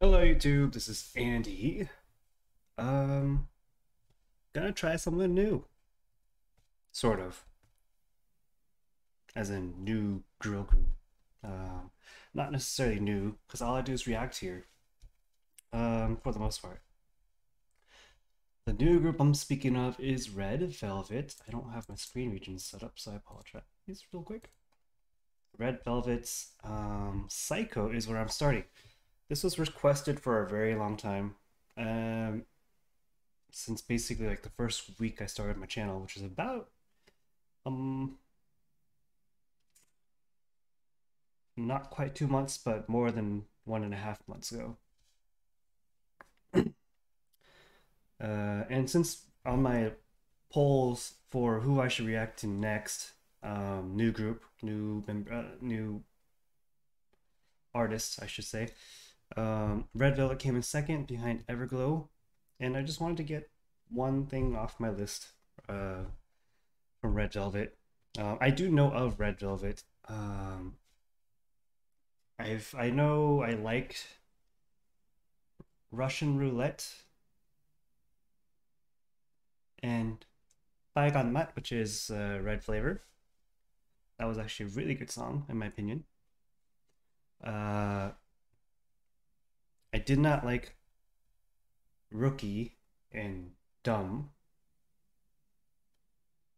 Hello YouTube, this is Andy. Gonna try something new. Sort of. As in new drill group. Not necessarily new, because all I do is react here. For the most part. The new group I'm speaking of is Red Velvet. I don't have my screen regions set up, so I apologize real quick. Red Velvet's Psycho is where I'm starting. This was requested for a very long time. Since basically like the first week I started my channel, which is about not quite 2 months, but more than 1.5 months ago. And since on my polls for who I should react to next, new group, new artist, I should say, Red Velvet came in second behind Everglow, and I just wanted to get one thing off my list from Red Velvet. I do know of Red Velvet. I know I liked Russian Roulette and Bygone Mat, which is Red Flavor. That was actually a really good song, in my opinion. I did not like Rookie and Dumb.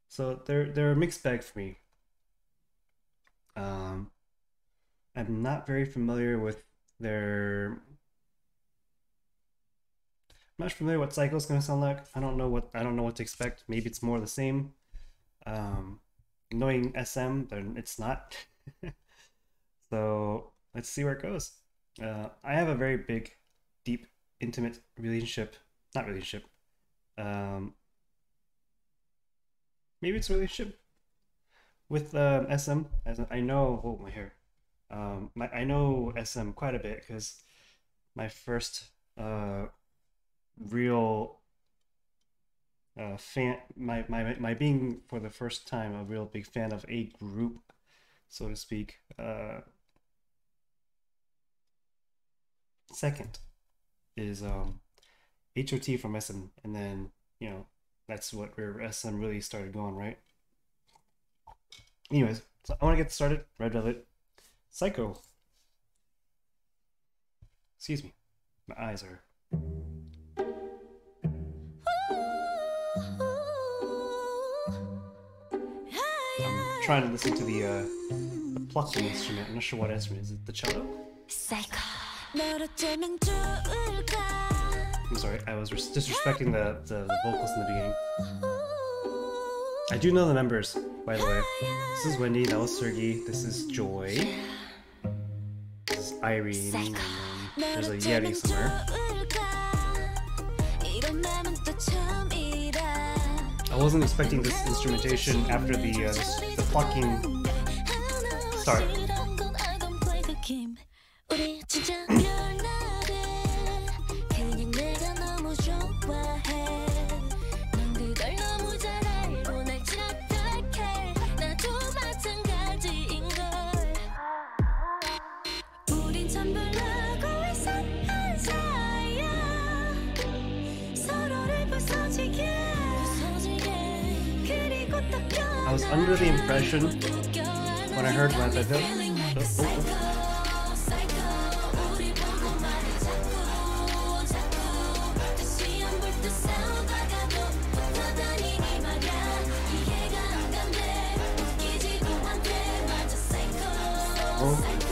So they're a mixed bag for me. I'm not very familiar with their... I'm not familiar what Psycho's gonna sound like. I don't know what to expect. Maybe it's more the same. Knowing SM, then it's not. So let's see where it goes. I have a very big, deep, intimate relationship. Not relationship. Maybe it's a relationship with SM. As I know, oh, my hair. I know SM quite a bit because my first real fan, my being for the first time a real big fan of a group, so to speak. Second is HOT from SM, and then that's where SM really started going, right? Anyways, so I want to get started. Red Velvet, Psycho. Excuse me, my eyes are. I'm trying to listen to the plucking instrument. I'm not sure what instrument. Is it the cello? Psycho. I'm sorry, I was disrespecting the vocals in the beginning. I do know the members, by the way. This is Wendy, that was Sergey, this is Joy. This is Irene, and there's a Yeti somewhere. I wasn't expecting this instrumentation after the plucking start. I was under the impression when I heard Red Velvet.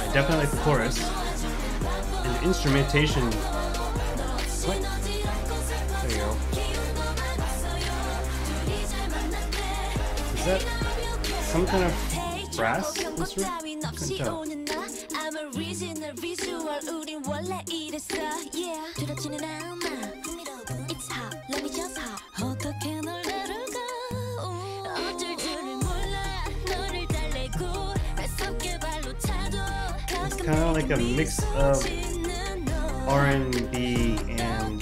I definitely like the chorus and the instrumentation. What? There you go. Is that some kind of brass instrument? Couldn't tell. It's kind of like a mix of R&B and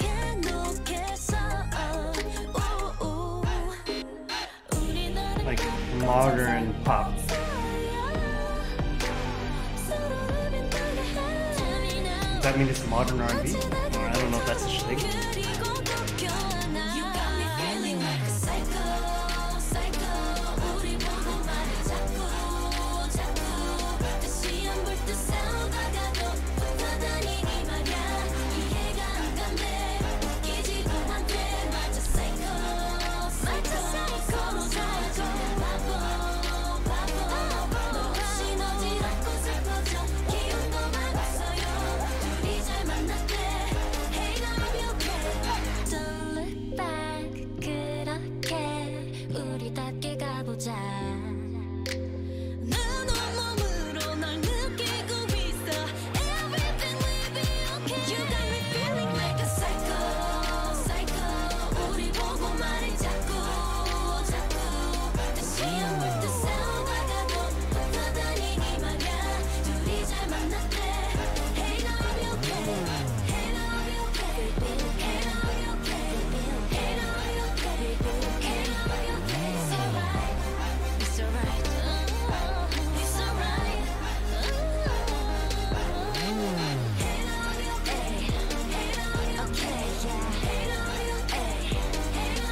like modern pop. that mean it's modern R&B? I don't know if that's such a thing.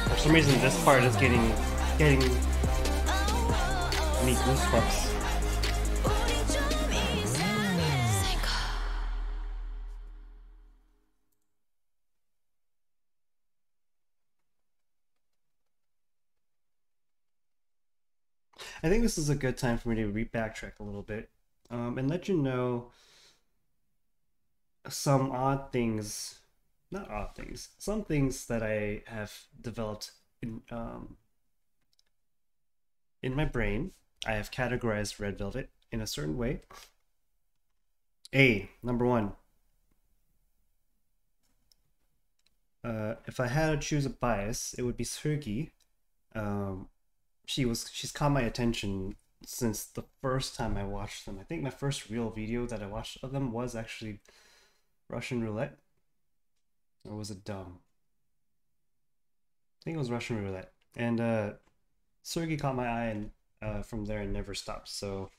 For some reason, this part is getting me goosebumps. I think this is a good time for me to backtrack a little bit and let you know some odd things, not odd things, some things that I have developed in my brain. I have categorized Red Velvet in a certain way. Number one. If I had to choose a bias, it would be Sergi. She's caught my attention since the first time I watched them. I think my first real video that I watched of them was actually Russian Roulette. Or was it Dumb? I think it was Russian Roulette. And Sergi caught my eye, and from there it never stopped. So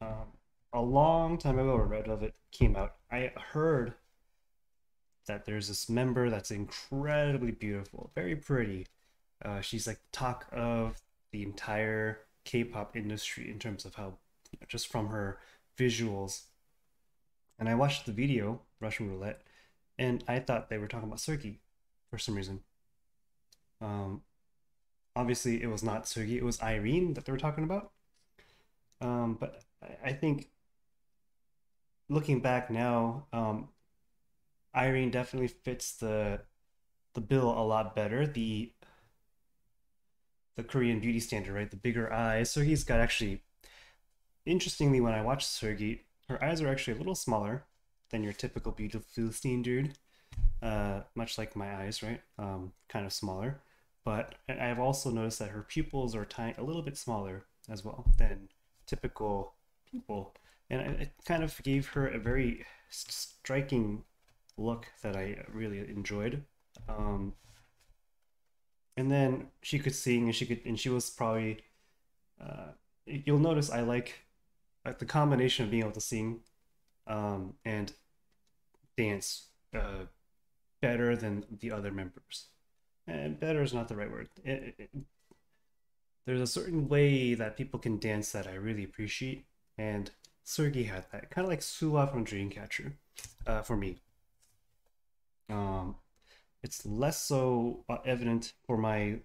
a long time ago when Red Velvet came out, I heard that there's this member that's incredibly beautiful, very pretty. She's like the talk of the entire K-pop industry in terms of how, just from her visuals. And I watched the video, Russian Roulette, and I thought they were talking about Sergi for some reason. Obviously, it was not Sergi, it was Irene that they were talking about. But I think, looking back now, Irene definitely fits the bill a lot better. The Korean beauty standard, right? The bigger eyes. Sergi's got actually, interestingly, when I watched Sergi, her eyes are actually a little smaller than your typical beauty Philistine dude. Much like my eyes, right? Kind of smaller. But I've also noticed that her pupils are a little bit smaller as well than typical people. And it kind of gave her a very striking look that I really enjoyed. And then she could sing, and she was probably, you'll notice I like the combination of being able to sing and dance better than the other members. And better is not the right word. There's a certain way that people can dance that I really appreciate, and Sergi had that, kind of like Suwa from Dreamcatcher, for me. It's less so evident for my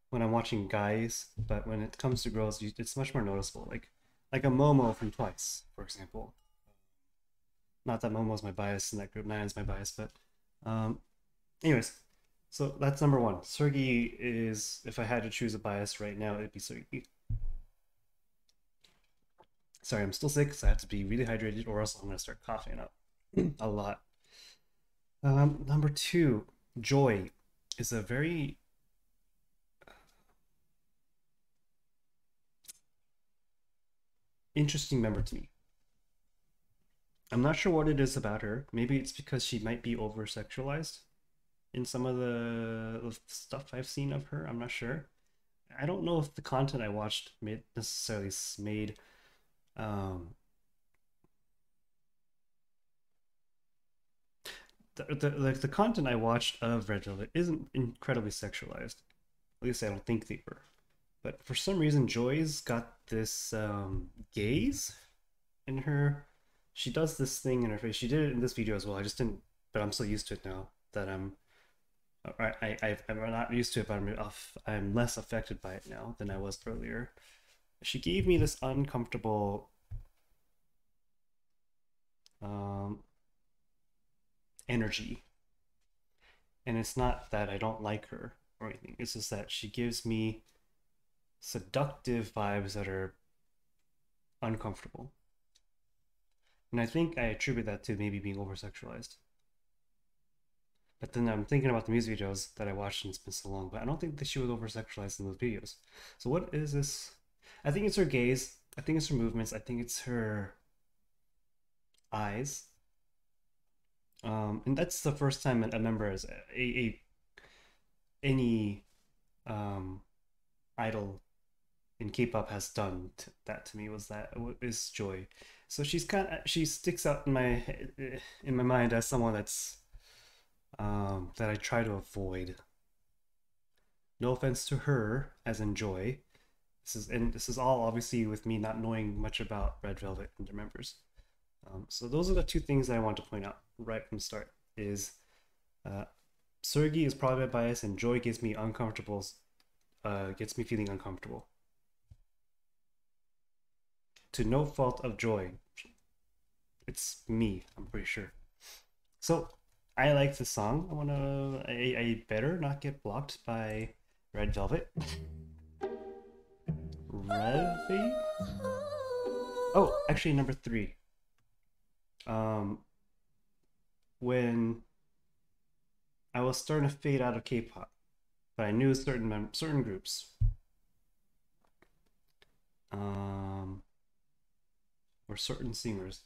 when I'm watching guys, but when it comes to girls, it's much more noticeable. Like a Momo from Twice, for example. Not that Momo's my bias and that group 9 is my bias, but anyways, so that's number one. Sergi is, if I had to choose a bias right now, it'd be Sergi. Sorry, I'm still sick, so I have to be really hydrated, or else I'm gonna start coughing up a lot. Number two, Joy is a very interesting member to me. I'm not sure what it is about her. Maybe it's because she might be over-sexualized in some of the stuff I've seen of her. I'm not sure. I don't know if the content I watched necessarily made the content I watched of Red Velvet isn't incredibly sexualized. At least I don't think they were. But for some reason, Joy's got this gaze in her. She does this thing in her face. She did it in this video as well. I just didn't, but I'm so used to it now that I'm not used to it, but I'm less affected by it now than I was earlier. She gave me this uncomfortable energy, and it's not that I don't like her or anything. It's just that she gives me seductive vibes that are uncomfortable, and I think I attribute that to maybe being over sexualized. But then I'm thinking about the music videos that I watched, and it's been so long, but I don't think that she was over sexualized in those videos. So what is this? I think it's her gaze, I think it's her movements, I think it's her eyes. And that's the first time a member as any idol in K-pop has done that to me, was that is Joy. So she sticks out in my mind as someone that's that I try to avoid. No offense to her, as in Joy. This is all obviously with me not knowing much about Red Velvet and their members. So those are the two things that I want to point out right from the start. Is Seulgi is probably my bias, and Joy gets me uncomfortable, gets me feeling uncomfortable. To no fault of Joy. It's me, I'm pretty sure. So I like the song. I better not get blocked by Red Velvet. Revy? Oh, actually number 3. When I was starting to fade out of K-pop, but I knew certain groups, or certain singers.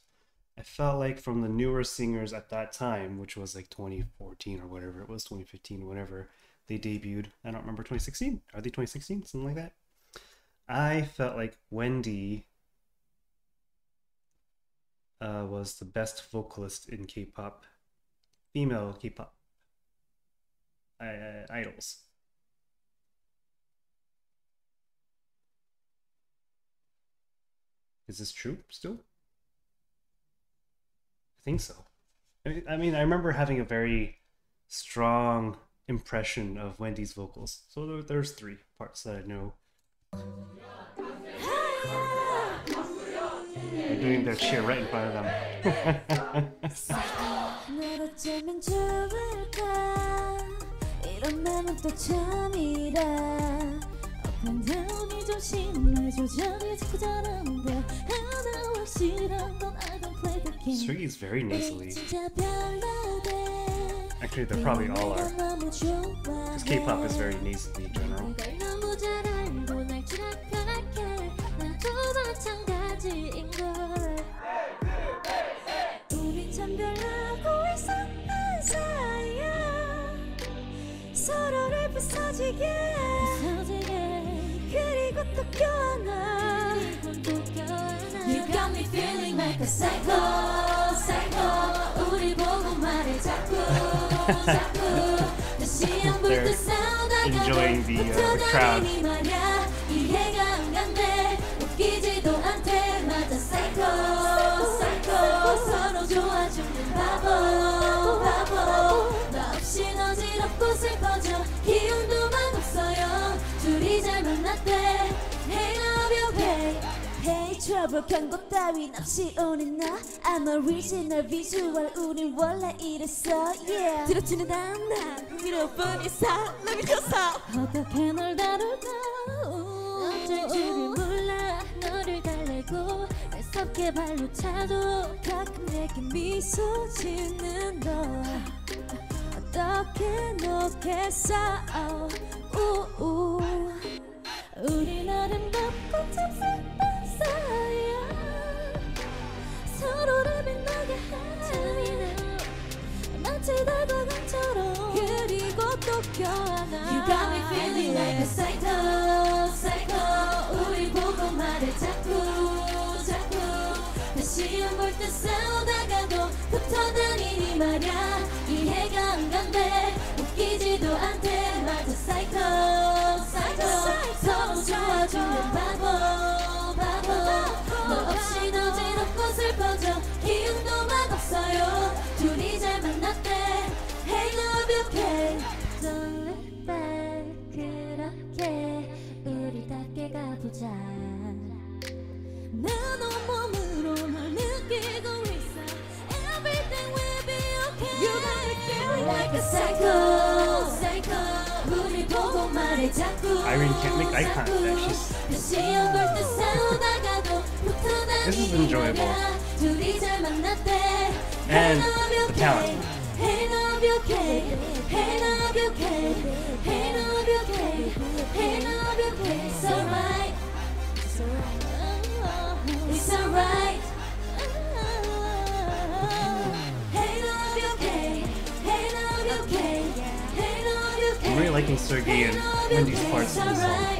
I felt like from the newer singers at that time, which was like 2014 or whatever it was, 2015, whatever they debuted. I don't remember, 2016? Are they 2016? Something like that. I felt like Wendy was the best vocalist in K-pop, female K-pop idols. Is this true still? I think so. I mean, I remember having a very strong impression of Wendy's vocals. So there's 3 parts that I know. They're doing their cheer right in front of them. Seulgi is very nasally. Actually, they probably all are. Because K-pop is very nasally in general. You got me feeling like a psycho, psycho. 우리 보고 말해 자꾸, 자꾸. 다시 한번 또 enjoying the crowd. 이해가 안 간대. 웃기지도 않대. 맞아, psycho, psycho. 서로 좋아 죽는 바보, 바보. 나 없인 어지럽고 슬퍼져. 기운도 맛없어요. 둘이 잘 만났대. Hey, love you, babe. Hey, trouble 경고 따윈 없이 오는 나 I'm original visual 우린 원래 이랬어 yeah 들어주는 난 흥미로운 이 사람이 줬어 어떻게 널 다룰까 어쩔 줄을 몰라 너를 달래고 매섭게 발로 차도 가끔 내게 미소 짓는 너 어떻게 놓겠어 우린 아름답고 참 슬픈 사이야 서로를 빛나게 해 마치 달과 강처럼 그리고 또 껴안아 You got me feeling like a psycho, psycho 우리 보고 말해 자꾸, 자꾸 다시 안 볼 때 싸우다가도 붙어 다니니 말야 있어요 둘이 잘 만났대 Hey love you okay Don't look back 그렇게 우리 닿게 가보자 내 온몸으로 널 느끼고 있어 Everything will be okay You got me feeling like a psycho psycho 우리 보고 말해 자꾸 Irene can't make eye contact. She's... 시험 볼때 싸우다가도 붙어 This is enjoyable. 둘이 잘 만났대 And the talent. Hey love you okay Hey love you okay Hey love you okay Hey love you okay It's alright It's alright Hey love you okay Hey love you okay Hey love you okay I'm really liking Sergey and Wendy's parts in this song.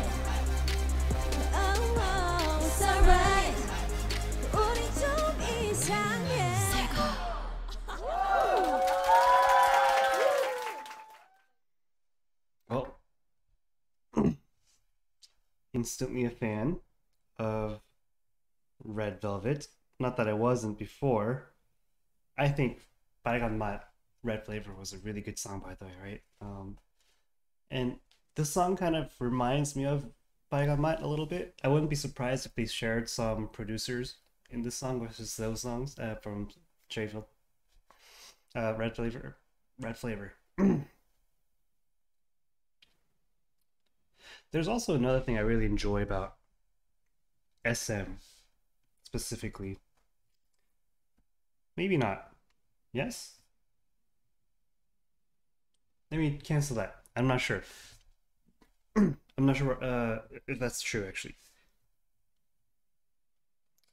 It's alright 우리 좀 이상해 Well, instantly a fan of Red Velvet. Not that I wasn't before. I think Bygone Mat Red Flavor was a really good song, by the way, right? And this song kind of reminds me of Bygone Mat a little bit. I wouldn't be surprised if they shared some producers in this song versus those songs from J-Field. Red Flavor. Red Flavor. There's also another thing I really enjoy about SM specifically. Maybe not. Yes? Let me cancel that. I'm not sure. I'm not sure if that's true, actually.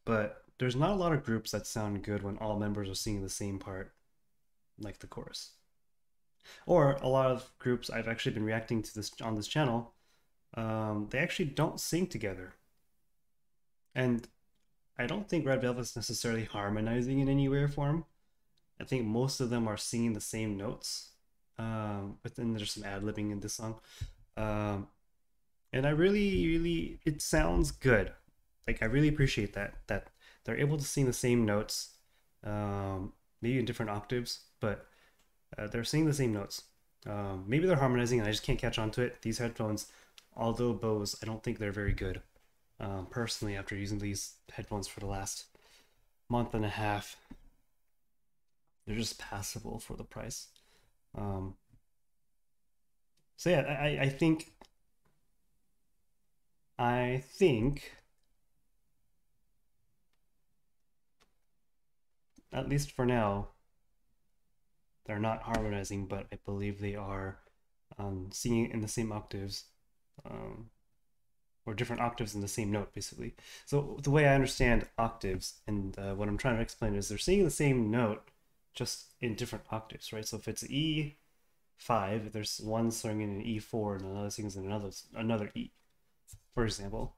But there's not a lot of groups that sound good when all members are singing the same part, like the chorus. Or a lot of groups I've actually been reacting to this on this channel, they actually don't sing together. And I don't think Red Velvet's necessarily harmonizing in any way or form. I think most of them are singing the same notes. But then there's some ad-libbing in this song. And I really, it sounds good. Like, I really appreciate that they're able to sing the same notes, maybe in different octaves, but they're singing the same notes. Maybe they're harmonizing and I just can't catch on to it. These headphones, although Bose, I don't think they're very good. Personally, after using these headphones for the last month and a half, they're just passable for the price. So yeah, I think at least for now, they're not harmonizing, but I believe they are singing in the same octaves, or different octaves in the same note, basically. So the way I understand octaves, and what I'm trying to explain is they're singing the same note, just in different octaves, right? So if it's E5, there's one singing in E4 and another sings in another E, for example.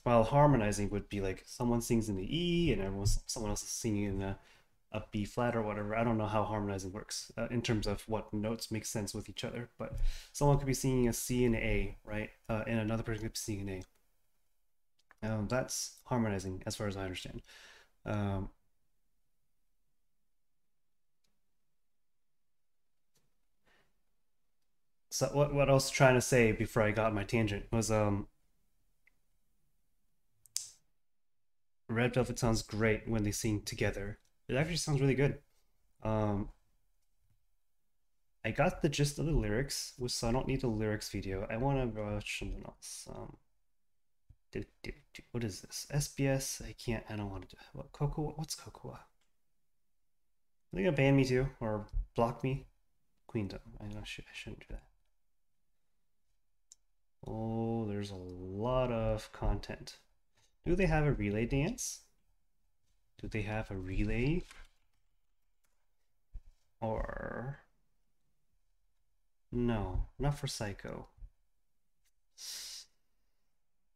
While harmonizing would be like someone sings in the E and someone else is singing in a B flat or whatever. I don't know how harmonizing works in terms of what notes make sense with each other, but someone could be singing a C and A, right? And another person could be singing an A. That's harmonizing as far as I understand. So what I was trying to say before I got my tangent was Red Velvet sounds great when they sing together. It actually sounds really good. I got the gist of the lyrics, so I don't need the lyrics video. I want to watch something else. What is this? SBS? I don't want to do what Cocoa? What's Cocoa? Are they gonna ban me too? Or block me? Queendom. I shouldn't do that. Oh, there's a lot of content. Do they have a relay dance? Do they have a relay? Or... No, not for Psycho.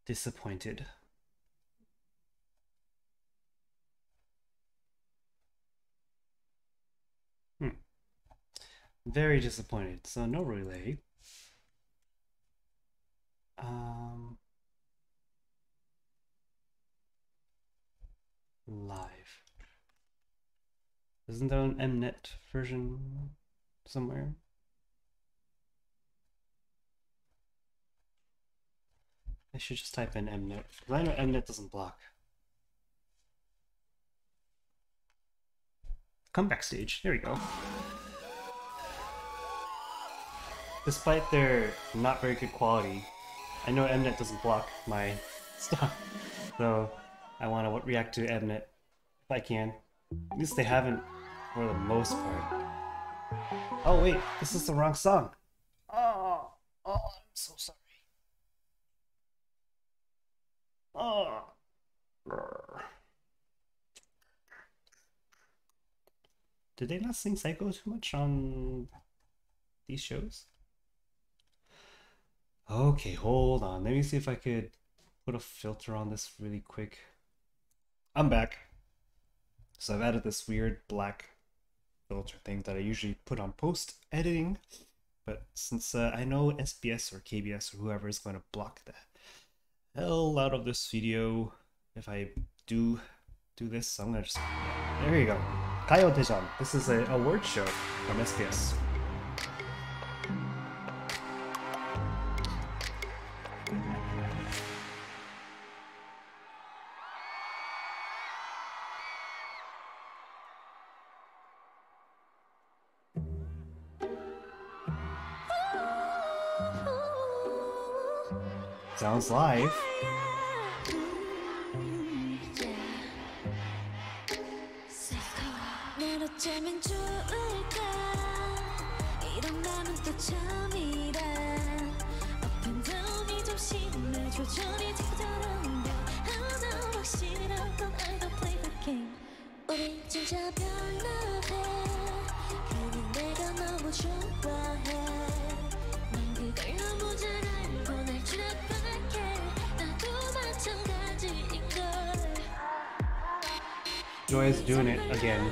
Disappointed. Very disappointed. So no relay. Live. Isn't there an Mnet version somewhere? I should just type in Mnet, because I know Mnet doesn't block. Comeback stage, there we go. Despite their not very good quality, I know Mnet doesn't block my stuff, so I want to react to Mnet if I can. At least they haven't for the most part. Oh wait, this is the wrong song. Oh, I'm so sorry. Oh. Did they not sing Psycho too much on these shows? Okay, hold on. Let me see if I could put a filter on this really quick. I'm back. So I've added this weird black filter thing that I usually put on post editing. But since I know SBS or KBS or whoever is going to block the hell out of this video if I do this, so I'm going to just... Yeah, there you go. Kayo Dejan. This is a word show from SBS. Sounds live. Joy is doing it again.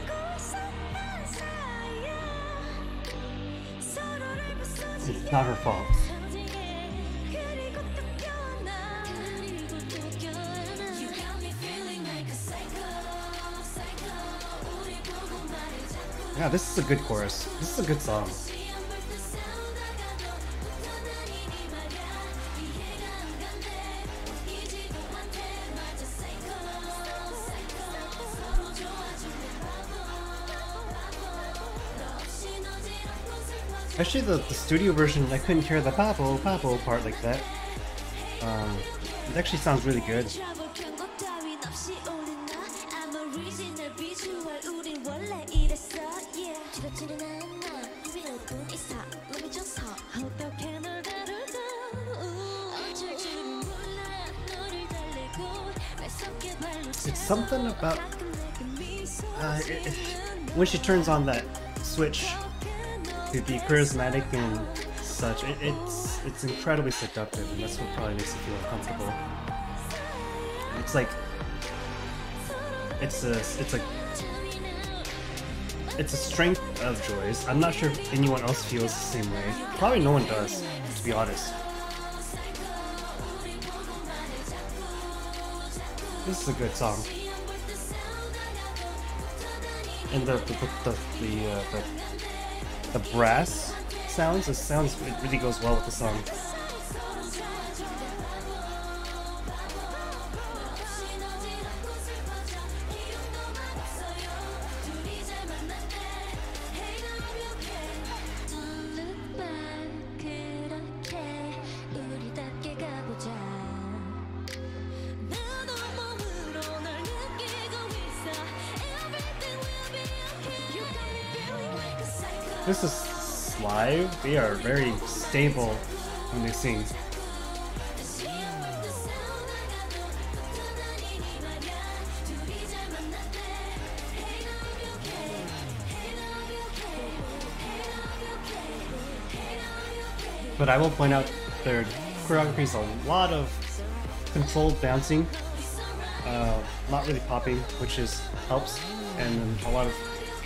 It's not her fault. Yeah, this is a good chorus. This is a good song. Actually, the studio version, I couldn't hear the babo part like that. It actually sounds really good. It's something about when she turns on that switch to be charismatic and such, it's incredibly seductive, and that's what probably makes it feel uncomfortable. It's like it's a strength of Joy's. I'm not sure if anyone else feels the same way. Probably no one does, to be honest. This is a good song, and the brass sounds. It really goes well with the song. This is live. They are very stable when they sing. But I will point out their choreography is a lot of controlled bouncing, not really popping, which helps, and a lot of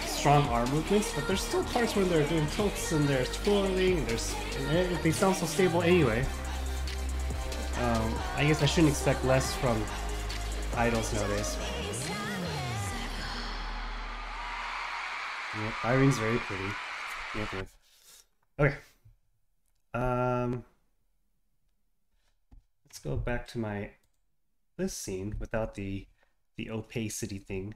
strong arm movements, but there's still parts where they're doing tilts and they're twirling, and they sound so stable anyway. I guess I shouldn't expect less from idols nowadays. Yep, Irene's very pretty. Yep, yep. Okay. Um, let's go back to my this scene without the opacity thing.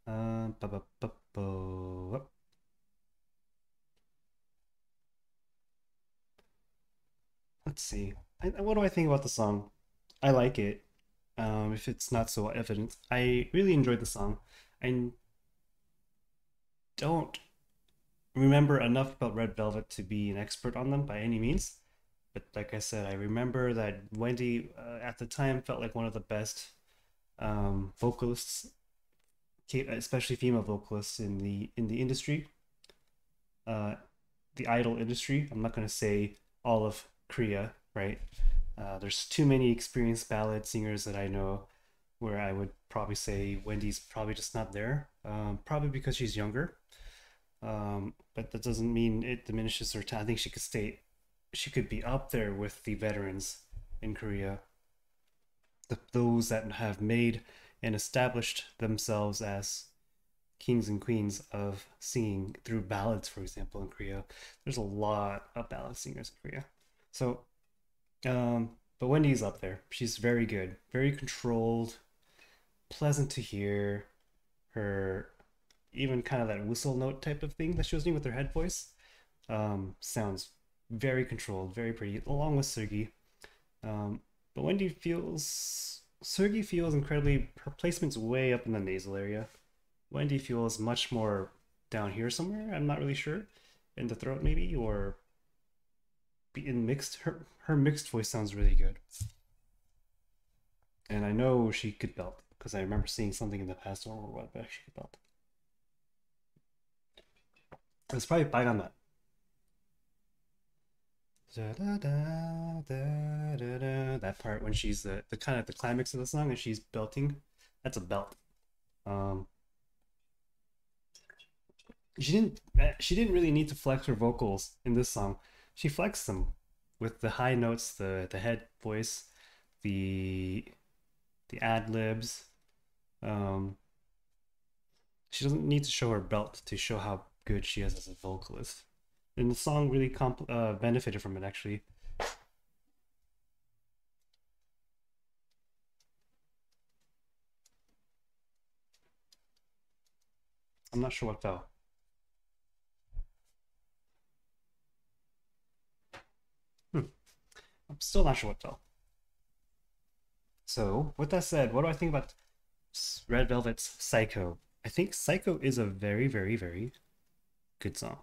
Ba -ba -ba -bo. Let's see. What do I think about the song? I like it. If it's not so evident, I really enjoyed the song. I don't remember enough about Red Velvet to be an expert on them by any means. But like I said, I remember that Wendy at the time felt like one of the best vocalists, especially female vocalists in the industry, uh, the idol industry. I'm not gonna say all of Korea, right? There's too many experienced ballad singers that I know where I would probably say Wendy's probably just not there. Probably because she's younger. But that doesn't mean it diminishes her talent. I think she could stay, she could be up there with the veterans in Korea, those that have made and established themselves as kings and queens of singing through ballads, for example, in Korea. There's a lot of ballad singers in Korea. So, but Wendy's up there. She's very good, very controlled, pleasant to hear. Her even kind of that whistle note type of thing that she was doing with her head voice sounds very controlled, very pretty, along with Sergi. But Wendy feels Sergi feels incredibly, her placement's way up in the nasal area. Wendy feels much more down here somewhere. I'm not really sure, in the throat maybe, or in mixed. Her mixed voice sounds really good, and I know she could belt because I remember seeing something in the past or what back she could belt. It's probably bite on that. That part when she's the kind of the climax of the song and she's belting, that's a belt. Um, she didn't really need to flex her vocals in this song. She flexed them with the high notes, the head voice, the the ad libs. Um, she doesn't need to show her belt to show how good she is as a vocalist. And the song really benefited from it actually. I'm not sure what fell. Hmm. I'm still not sure what fell. So, with that said, what do I think about Red Velvet's Psycho? I think Psycho is a very, very, very good song.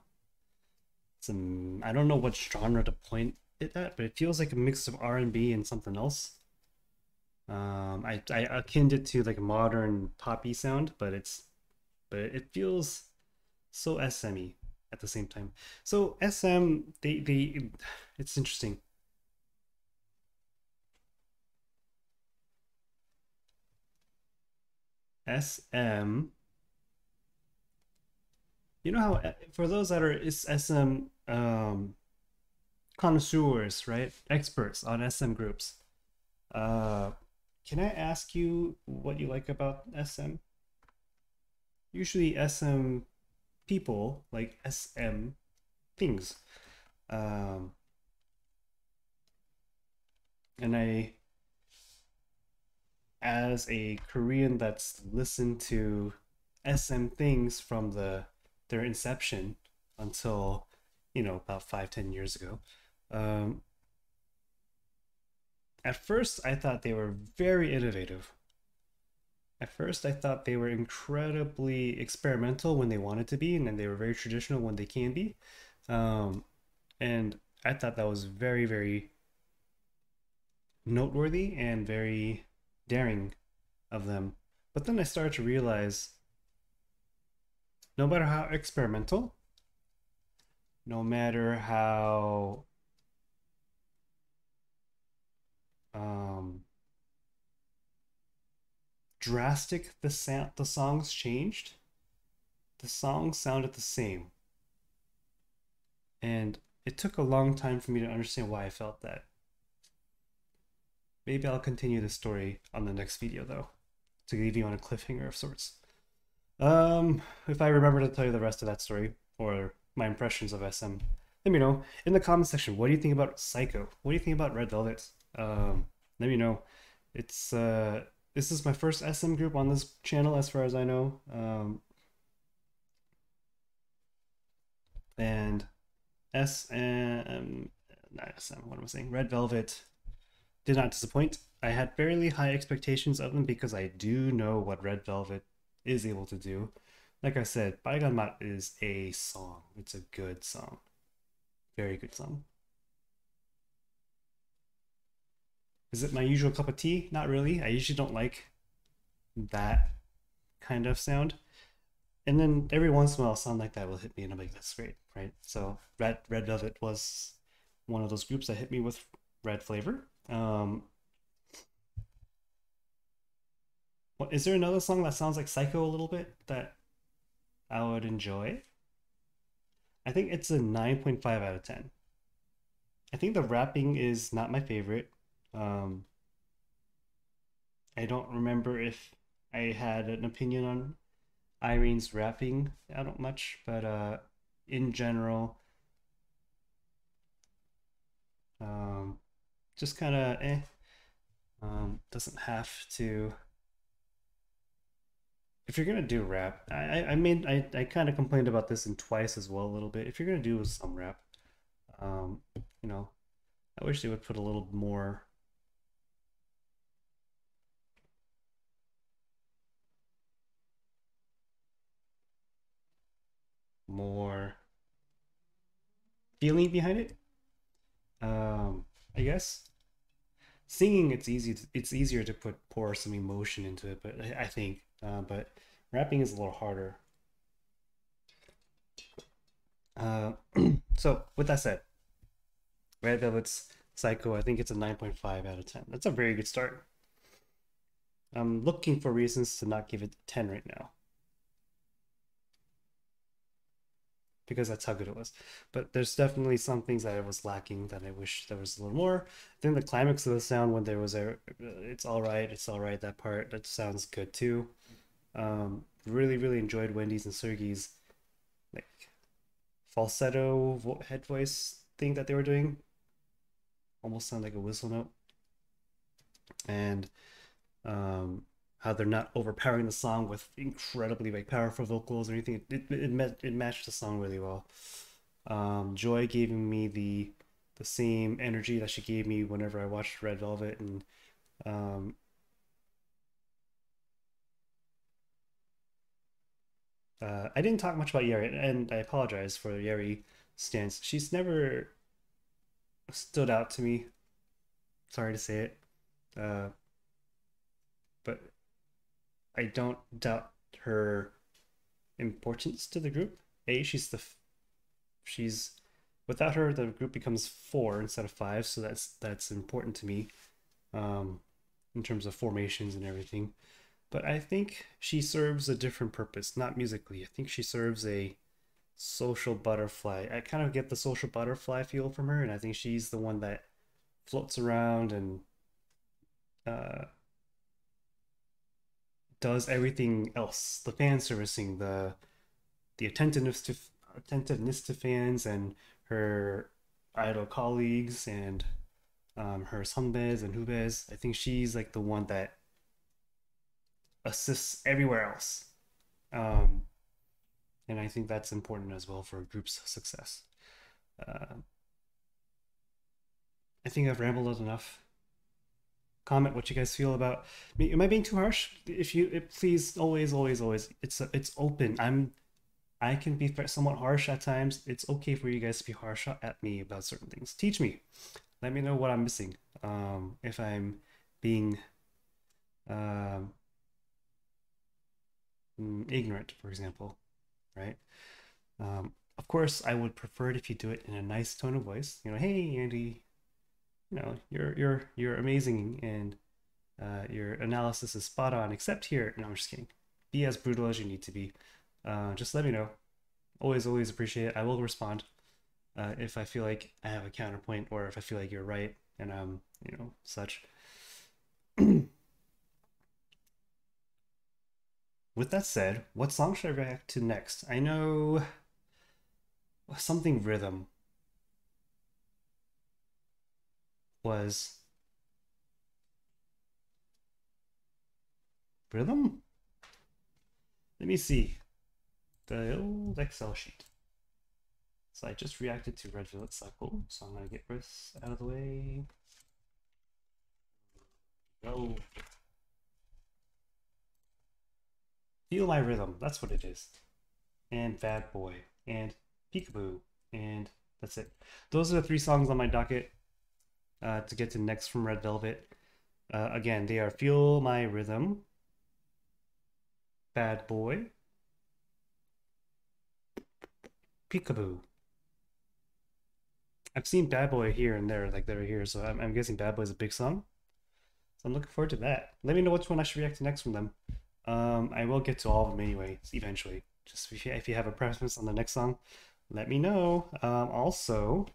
I don't know what genre to point it at, but it feels like a mix of R&B and something else. I akined it to like a modern poppy sound, but it feels so SM-y at the same time. So SM, it's interesting. SM, you know how for those that are SM connoisseurs, right? Experts on SM groups. Uh, can I ask you what you like about SM? Usually SM people like SM things. Um, and as a Korean that's listened to SM things from their inception until, about 5-10 years ago. Um, at first, I thought they were very innovative. At first, I thought they were incredibly experimental when they wanted to be, and then they were very traditional when they can be. Um, and I thought that was very, very noteworthy and very daring of them. But then I started to realize no matter how experimental, no matter how um, drastic the songs changed, the songs sounded the same. And it took a long time for me to understand why I felt that. Maybe I'll continue the story on the next video though, to leave you on a cliffhanger of sorts. If I remember to tell you the rest of that story or my impressions of SM, let me know in the comment section. What do you think about Psycho? What do you think about Red Velvet? Let me know. It's this is my first SM group on this channel as far as I know. And SM, not SM. What am I saying? Red Velvet did not disappoint. I had fairly high expectations of them because I do know what Red Velvet is able to do. Like I said, Bygone Mat is a song. It's a good song. Very good song. Is it my usual cup of tea? Not really. I usually don't like that kind of sound. And then every once in a while, a song like that will hit me, and I'm like, that's great, right? So Red Velvet was one of those groups that hit me with red flavor. What is there another song that sounds like Psycho a little bit that I would enjoy? I think it's a 9.5 out of 10. I think the rapping is not my favorite. Um, I don't remember if I had an opinion on Irene's rapping. I don't much, but in general, um, just kind of eh. Doesn't have to. If you're gonna do rap, I mean I kind of complained about this in Twice as well a little bit. If you're gonna do some rap, you know, I wish they would put a little more feeling behind it. I guess singing it's easier to pour some emotion into it, but I think but rapping is a little harder. Uh, so with that said, Red Velvet's Psycho, I think it's a 9.5 out of 10. That's a very good start. I'm looking for reasons to not give it 10 right now because that's how good it was. But there's definitely some things that I was lacking that I wish there was a little more. I think the climax of the sound when there was a it's all right, that part that sounds good too. Really enjoyed Wendy's and Sergey's like falsetto head voice thing that they were doing. Almost sound like a whistle note. And how they're not overpowering the song with incredibly like powerful vocals or anything. It matched the song really well. Joy gave me the same energy that she gave me whenever I watched Red Velvet, and um, I didn't talk much about Yeri, and I apologize for Yeri stance. She's never stood out to me. Sorry to say it, uh, but I don't doubt her importance to the group. She's without her the group becomes four instead of five, so that's important to me um, in terms of formations and everything. But I think she serves a different purpose, not musically. I think she serves a social butterfly. I kind of get the social butterfly feel from her, and I think she's the one that floats around and uh, does everything else, the fan servicing, the attentiveness to fans and her idol colleagues and her sunbes and hubes. I think she's like the one that assists everywhere else, um, and I think that's important as well for a group's success. Uh, I think I've rambled enough. Comment what you guys feel about me. Am I being too harsh? Please, always, it's open. I can be somewhat harsh at times. It's okay for you guys to be harsh at me about certain things. Teach me. Let me know what I'm missing. If I'm being um, ignorant, for example, right? Of course, I would prefer it if you do it in a nice tone of voice. You know, hey Andy, you know you're amazing and your analysis is spot on. Except here, no, I'm just kidding. Be as brutal as you need to be. Just let me know. Always appreciate it. I will respond if I feel like I have a counterpoint or if I feel like you're right and you know such. with that said, what song should I react to next? I know something rhythm was rhythm. Let me see the old Excel sheet. So I just reacted to Red Velvet Cycle, so I'm gonna get this out of the way. Go. Feel My Rhythm, that's what it is. And Bad Boy, and Peekaboo, and that's it. Those are the three songs on my docket to get to next from Red Velvet. Again, they are Feel My Rhythm, Bad Boy, Peekaboo. I've seen Bad Boy here and there, like they're here, so I'm guessing Bad Boy is a big song. So I'm looking forward to that. Let me know which one I should react to next from them. I will get to all of them anyway, eventually. Just if you have a preference on the next song, let me know. Also,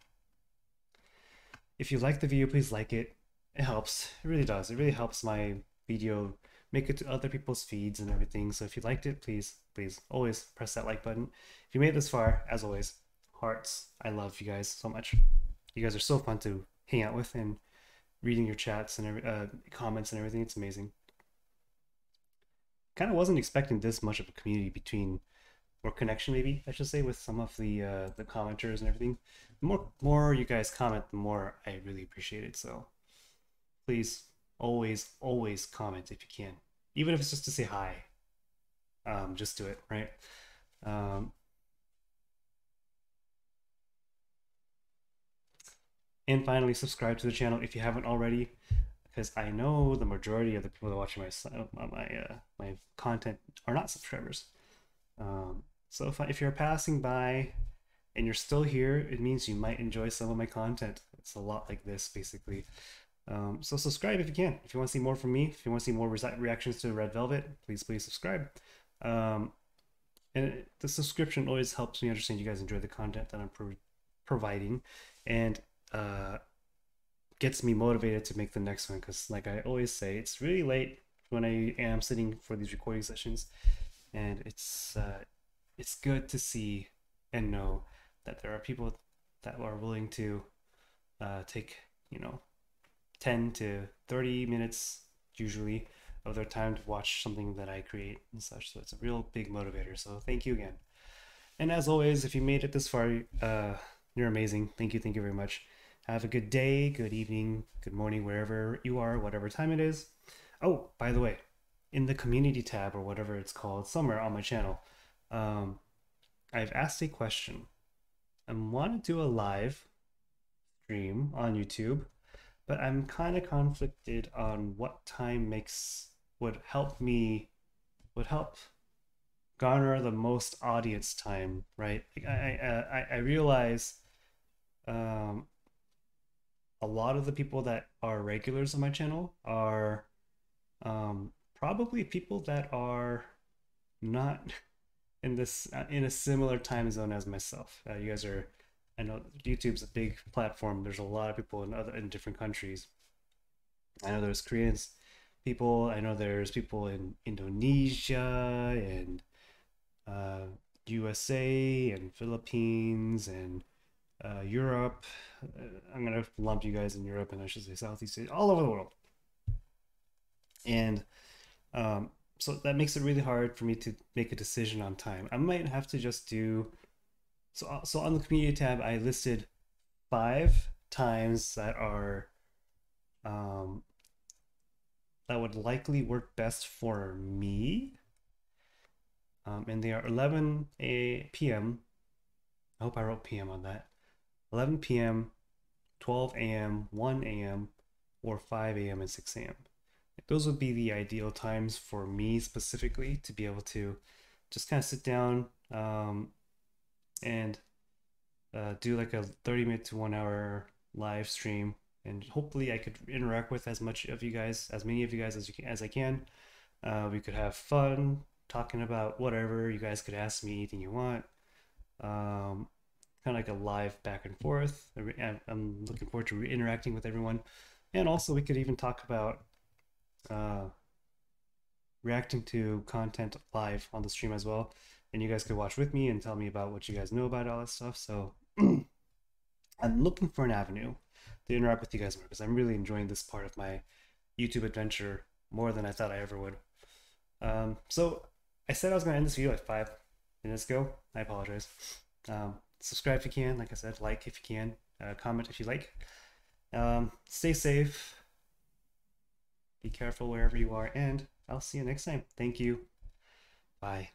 if you like the video, please like it. It helps. It really does. It really helps my video make it to other people's feeds and everything. So if you liked it, please, please always press that like button. If you made it this far, as always, hearts. I love you guys so much. You guys are so fun to hang out with, and reading your chats and comments and everything. It's amazing. Kind of wasn't expecting this much of a community between, or connection maybe I should say, with some of the commenters and everything. The more you guys comment, the more I really appreciate it. So please always comment if you can, even if it's just to say hi. Just do it, right? Um, and finally, subscribe to the channel if you haven't already, because I know the majority of the people that are watching my content are not subscribers. So if you're passing by and you're still here, it means you might enjoy some of my content. It's a lot like this, basically. So subscribe if you can. If you want to see more from me, if you want to see more reactions to Red Velvet, please subscribe. And the subscription always helps me understand you guys enjoy the content that I'm providing, and gets me motivated to make the next one. Because like I always say, it's really late when I am sitting for these recording sessions, and it's good to see and know that there are people that are willing to take 10 to 30 minutes usually of their time to watch something that I create and such. So it's a real big motivator. So thank you again. And as always, if you made it this far, you're amazing. Thank you very much. Have a good day, good evening, good morning, wherever you are, whatever time it is. Oh, by the way, in the community tab or whatever it's called, somewhere on my channel, I've asked a question. I want to do a live stream on YouTube, but I'm kind of conflicted on what time would help garner the most audience time, right? Like I realize a lot of the people that are regulars on my channel are probably people that are not in a similar time zone as myself. You guys are, I know YouTube's a big platform. There's a lot of people in different countries. I know there's Koreans people. I know there's people in Indonesia and USA and Philippines and Europe. I'm gonna lump you guys in Europe, and I should say Southeast Asia, all over the world. And so that makes it really hard for me to make a decision on time. I might have to just do so on the community tab. I listed 5 times that are that would likely work best for me, and they are 11 p.m. I hope I wrote p.m. on that. 11 p.m., 12 a.m., 1 a.m., or 5 a.m. and 6 a.m. Those would be the ideal times for me specifically to be able to just kind of sit down and do like a 30-minute to 1 hour live stream, and hopefully I could interact with as many of you guys as I can. We could have fun talking about whatever. You guys could ask me anything you want. Kind of like a live back and forth. I'm looking forward to interacting with everyone, and also we could even talk about reacting to content live on the stream as well, and you guys could watch with me and tell me about what you guys know about all that stuff. So I'm looking for an avenue to interact with you guys more because I'm really enjoying this part of my YouTube adventure more than I thought I ever would. So I said I was gonna end this video like 5 minutes ago. I apologize. Subscribe if you can, like I said, like if you can, comment if you like. Stay safe, be careful wherever you are, and I'll see you next time. Thank you. Bye.